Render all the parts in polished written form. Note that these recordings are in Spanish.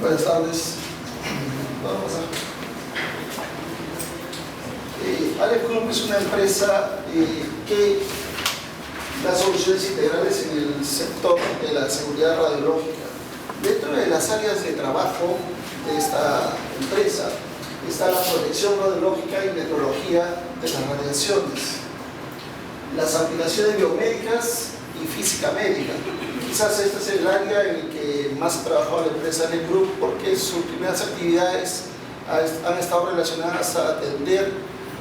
Buenas tardes. Vamos a pasar. Aleph Group es una empresa que da soluciones integrales en el sector de la seguridad radiológica. Dentro de las áreas de trabajo de esta empresa está la protección radiológica y metrología de las radiaciones, las aplicaciones biomédicas y física médica. Quizás este es el área en el que más ha trabajado la empresa Aleph Group, porque sus primeras actividades han estado relacionadas a atender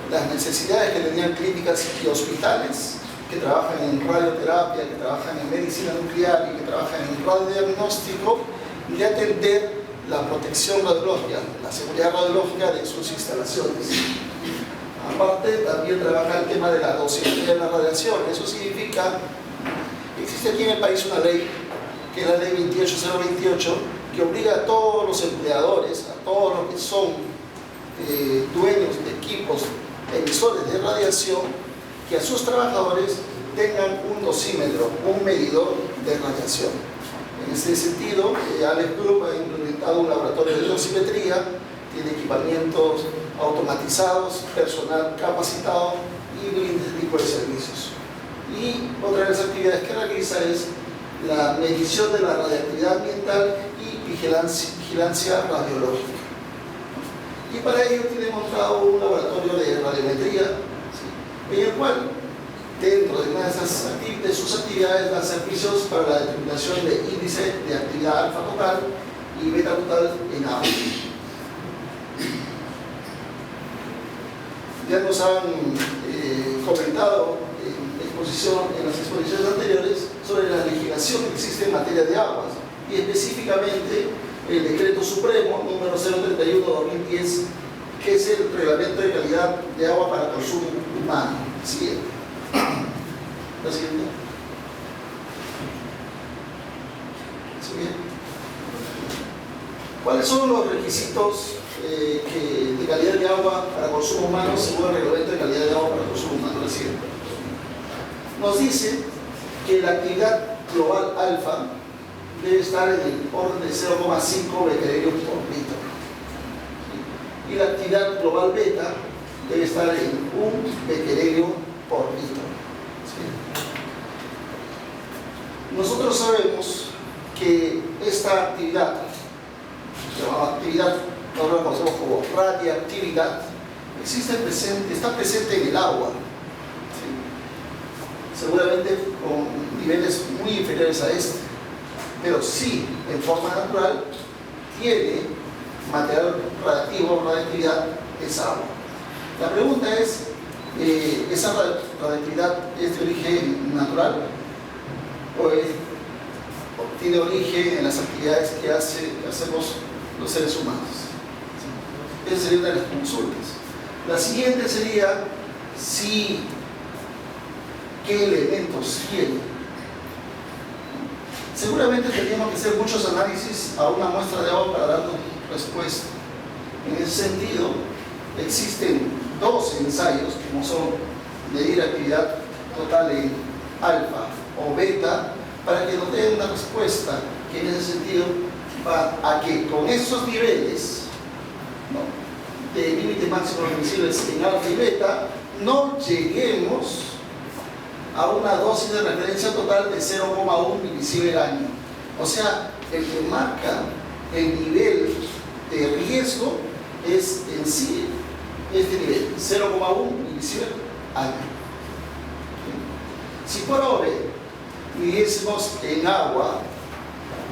las necesidades que tenían clínicas y hospitales que trabajan en radioterapia, que trabajan en medicina nuclear y que trabajan en radiodiagnóstico, de atender la protección radiológica, la seguridad radiológica de sus instalaciones. Aparte, también trabaja el tema de la dosimetría de la radiación. Eso significa que existe aquí en el país una ley, que es la ley 28028, que obliga a todos los empleadores, a todos los que son dueños de equipos emisores de radiación, que a sus trabajadores tengan un dosímetro, un medidor de radiación. En ese sentido, Aleph Group ha implementado un laboratorio de dosimetría, tiene equipamientos automatizados, personal capacitado y un tipo de servicios. Y otra de las actividades que realiza es la medición de la radiactividad ambiental y vigilancia radiológica. Y para ello tiene montado un laboratorio de radiometría, ¿sí?, en el cual, dentro de una de sus actividades, da servicios para la determinación de índice de actividad alfa total y beta total en agua. Ya nos han comentado en las exposiciones anteriores sobre la legislación que existe en materia de aguas, y específicamente el Decreto Supremo número 031/2010, que es el Reglamento de Calidad de Agua para Consumo Humano. Siguiente. La siguiente. Siguiente. ¿Cuáles son los requisitos de calidad de agua para consumo humano según el Reglamento de Calidad de Agua para Consumo Humano? La siguiente. Nos dice que la actividad global alfa debe estar en el orden de 0,5 becquerelios por litro. Y la actividad global beta debe estar en 1 becquerelio por litro. ¿Sí? Nosotros sabemos que esta actividad, llamada actividad, nosotros la conocemos como radiactividad, está presente en el agua. ¿Sí? Seguramente con niveles muy inferiores a este, pero sí, en forma natural, tiene material radiactivo o radiactividad, es agua. La pregunta es, ¿esa radiactividad es de origen natural o tiene origen en las actividades que hacemos los seres humanos? ¿Sí? Esa sería una de las consultas. La siguiente sería, ¿qué elementos tiene? Seguramente tendríamos que hacer muchos análisis a una muestra de agua para darnos respuesta. En ese sentido, existen dos ensayos, como son medir actividad total en alfa o beta, para que nos den una respuesta que en ese sentido va a que con esos niveles, ¿no?, de límite máximo admisibles en alfa y beta, no lleguemos a una dosis de referencia total de 0,1 milisievert año. O sea, el que marca el nivel de riesgo es en sí este nivel, 0,1 milisievert año. Si por ahora midiésemos en agua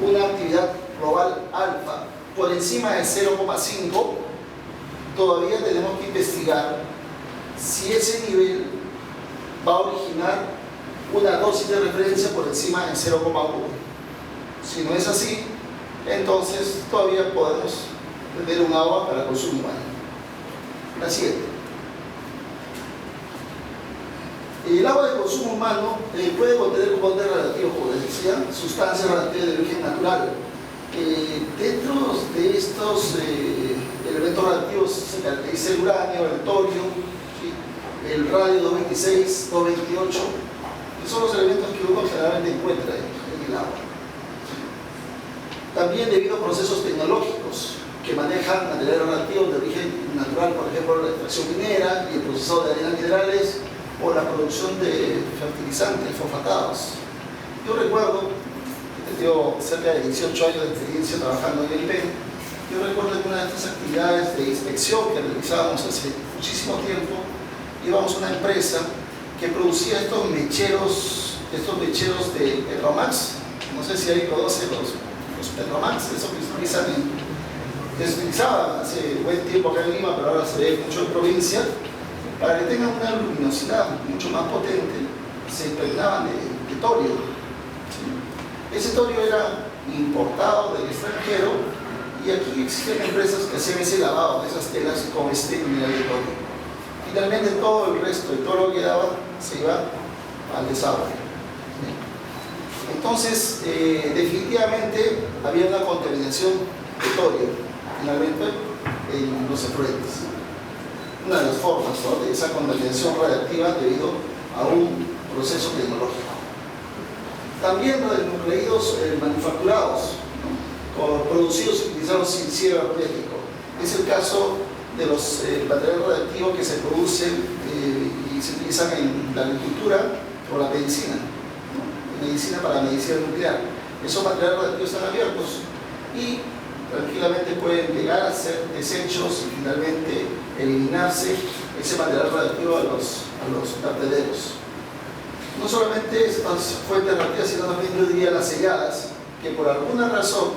una actividad global alfa por encima de 0,5, todavía tenemos que investigar si ese nivel va a originar una dosis de referencia por encima de 0,1. Si no es así, entonces todavía podemos tener un agua para consumo humano. La siguiente. El agua de consumo humano puede contener componentes radiactivos, como les decía, sustancias radiactivas de origen natural. Dentro de estos elementos radiactivos se caracteriza el uranio, el torio, ¿sí?, el radio 226, 228, que son los elementos que uno generalmente encuentra en el agua. También debido a procesos tecnológicos que manejan materiales radioactivos de origen natural, por ejemplo la extracción minera y el procesado de arenas minerales o la producción de fertilizantes fosfatados. Yo recuerdo, he tenido cerca de 18 años de experiencia trabajando en el IPEN. Yo recuerdo que una de estas actividades de inspección que realizábamos hace muchísimo tiempo, íbamos a una empresa que producía estos mecheros de Petromax. No sé si ahí conocen los Petromax, eso que se utilizaba hace buen tiempo acá en Lima, pero ahora se ve mucho en provincia, para que tengan una luminosidad mucho más potente. Se impregnaban de torio. ¿Sí? Ese torio era importado del extranjero y aquí existen empresas que hacían ese lavado de esas telas con este mineral de torio. Finalmente todo el resto, todo lo que daba, se iba al desagüe. Entonces, definitivamente había una contaminación de torio, finalmente, en los efluentes. Una de las formas, ¿no?, de esa contaminación radiactiva debido a un proceso tecnológico. También radionucleidos manufacturados, ¿no?, producidos y utilizados sin cierre hermético. Es el caso de los materiales radioactivos que se producen y se utilizan en la agricultura o la medicina, ¿no?, medicina para medicina nuclear. Esos materiales radioactivos están abiertos y tranquilamente pueden llegar a ser desechos y finalmente eliminarse ese material radioactivo a los vertederos. No solamente estas fuentes radioactivas, sino también, yo diría, las selladas, que por alguna razón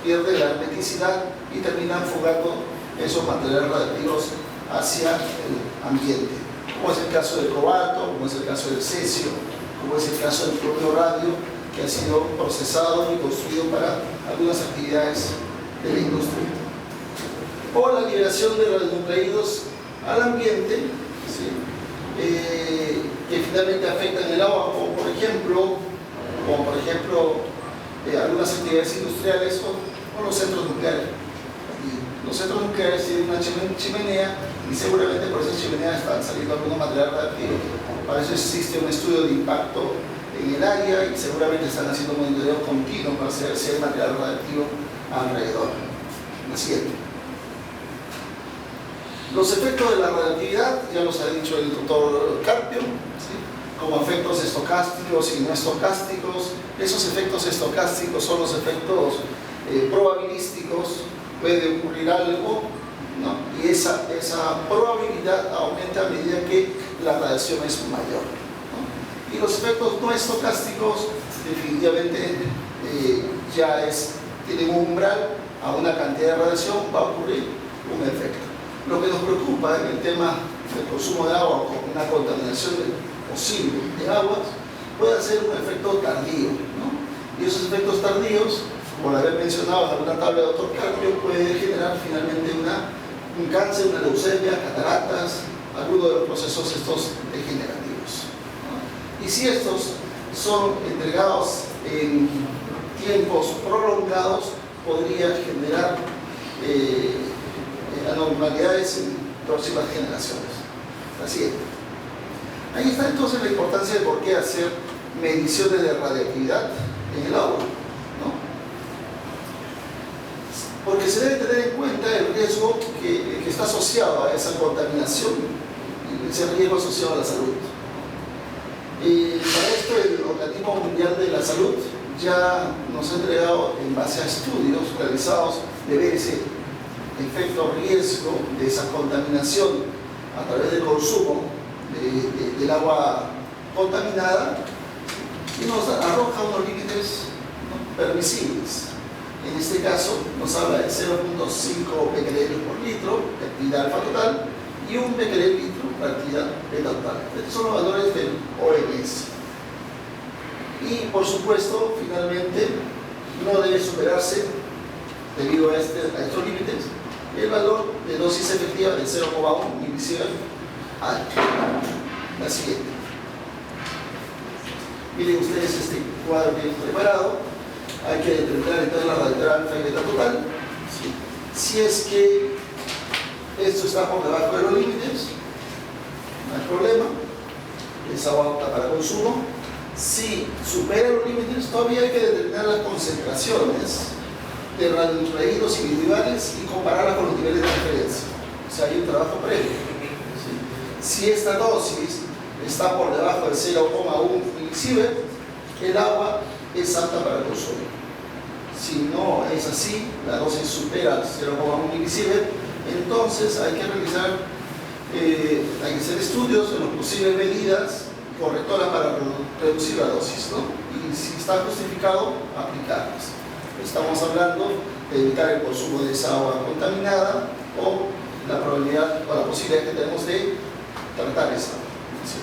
pierden la hermeticidad y terminan fugando esos materiales radioactivos hacia el ambiente, como es el caso del cobalto, como es el caso del cesio, como es el caso del propio radio, que ha sido procesado y construido para algunas actividades de la industria. O la liberación de radionucleidos al ambiente, ¿sí?, que finalmente afectan el agua, como por ejemplo algunas actividades industriales o los centros nucleares. Y los centros nucleares tienen una chimenea y seguramente por esas chimeneas están saliendo algunos materiales radioactivos. Para eso existe un estudio de impacto en el área y seguramente están haciendo un monitoreo continuo para saber si hay material radioactivo alrededor. La siguiente. Los efectos de la radioactividad, ya los ha dicho el doctor Carpio, ¿sí?, como efectos estocásticos y no estocásticos. Esos efectos estocásticos son los efectos probabilísticos. Puede ocurrir algo, ¿no?, y esa probabilidad aumenta a medida que la radiación es mayor, ¿no? Y los efectos no estocásticos definitivamente tienen un umbral a una cantidad de radiación, va a ocurrir un efecto. Lo que nos preocupa en el tema del consumo de agua con una contaminación posible de aguas puede ser un efecto tardío, ¿no? Y esos efectos tardíos, por haber mencionado en alguna tabla de doctor Carpio, puede generar finalmente un cáncer, una leucemia, cataratas, algunos de los procesos estos degenerativos, ¿no? Y si estos son entregados en tiempos prolongados, podría generar anormalidades en próximas generaciones. Así es. Ahí está entonces la importancia de por qué hacer mediciones de radioactividad en el agua, ¿no? Porque se debe tener en cuenta el riesgo que está asociado a esa contaminación, ese riesgo asociado a la salud. Y para esto el Organismo Mundial de la Salud ya nos ha entregado, en base a estudios realizados, de ver ese efecto riesgo de esa contaminación a través del consumo del agua contaminada, y nos arroja unos límites, ¿no?, permisibles. En este caso nos habla de 0.5 becquerel por litro de actividad alfa total y 1 becquerel litro de actividad beta total. Estos son los valores del OMS. Y por supuesto, finalmente, no debe superarse, debido a estos límites, el valor de dosis efectiva de 0,1 milisievert al. La siguiente. Miren ustedes este cuadro bien preparado. Hay que determinar entonces la radioactividad alfa y beta total. ¿Sí? Si es que esto está por debajo de los límites, no hay problema, es agua apta para consumo. Si supera los límites, todavía hay que determinar las concentraciones de radionucleidos individuales y compararla con los niveles de referencia. O sea, hay un trabajo previo. ¿Sí? Si esta dosis está por debajo de 0,1 milisievert, el agua es apta para el consumo. Si no es así, la dosis supera 0,1 milisievert, entonces hay que realizar, hay que hacer estudios de las posibles medidas correctoras para reducir la dosis, ¿no? Y si está justificado, aplicarlas. Estamos hablando de evitar el consumo de esa agua contaminada o la probabilidad o la posibilidad que tenemos de tratar esa agua. ¿Sí?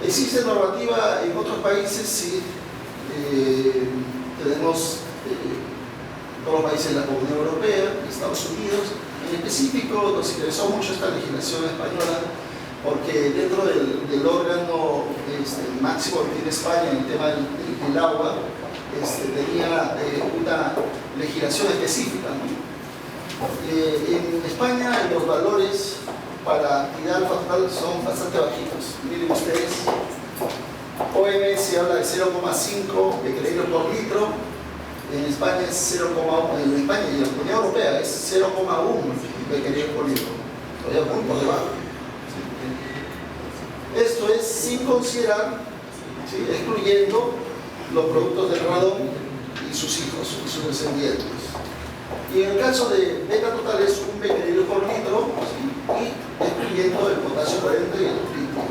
Existe normativa en otros países, sí. Tenemos todos los países de la Comunidad Europea, Estados Unidos. En específico nos interesó mucho esta legislación española porque dentro del órgano máximo que tiene España en el tema del agua, tenía una legislación específica, ¿no? En España los valores para actividad alfa-total son bastante bajitos. Miren ustedes, OMS habla de 0,5 becquerel por litro, en España es 0,1, en España y en la Unión Europea es 0,1 becquerel por litro, todavía muy por debajo. Esto es sin considerar, ¿sí?, excluyendo los productos del radón y sus hijos y sus descendientes. Y en el caso de beta total es 1 becquerel por litro, ¿sí?, y excluyendo el potasio 40 y el litio.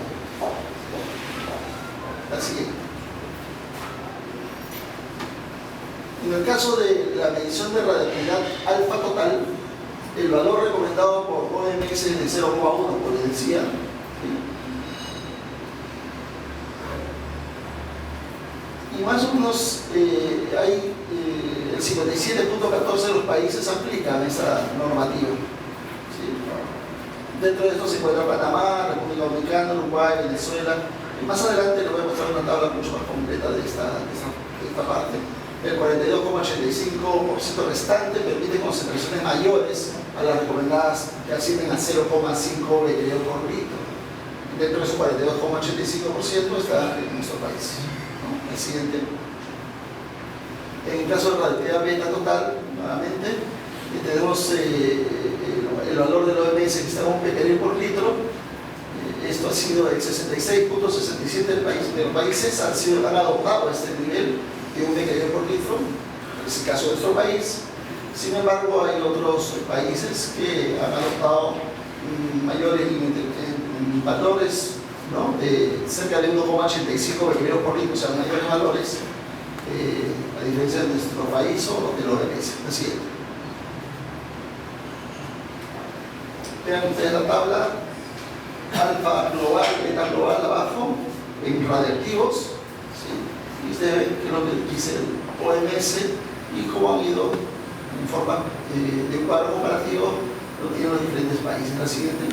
La siguiente. En el caso de la medición de radioactividad alfa total, el valor recomendado por OMS es de 0,1, como les decía. Y más o menos hay el 57.14 de los países aplican esa normativa. ¿Sí? Dentro de esto se encuentra Panamá, República Dominicana, Uruguay, Venezuela. Y más adelante les voy a mostrar una tabla mucho más completa de esta parte. El 42,85% restante permite concentraciones mayores a las recomendadas que ascienden a 0,5 becquerel por litro. Dentro de ese 42,85% está en nuestro país. ¿No? El siguiente. En el caso de radioactividad beta total, nuevamente, tenemos el valor del OMS que está en 1 becquerel por litro. Esto ha sido el 66.67% de los países han adoptado este nivel de 1 becquerel por litro, es el caso de nuestro país. Sin embargo, hay otros países que han adoptado mayores valores, ¿no?, de cerca de 1,85 becquerel por litro, o sea, mayores valores, a diferencia de nuestro país o de los OMS. La siguiente. Vean ustedes la tabla, alfa global, beta global abajo, en radioactivos, ¿sí? Y ustedes ven que es lo que dice el OMS y cómo han ido en forma de cuadro comparativo lo que tienen los diferentes países. La siguiente.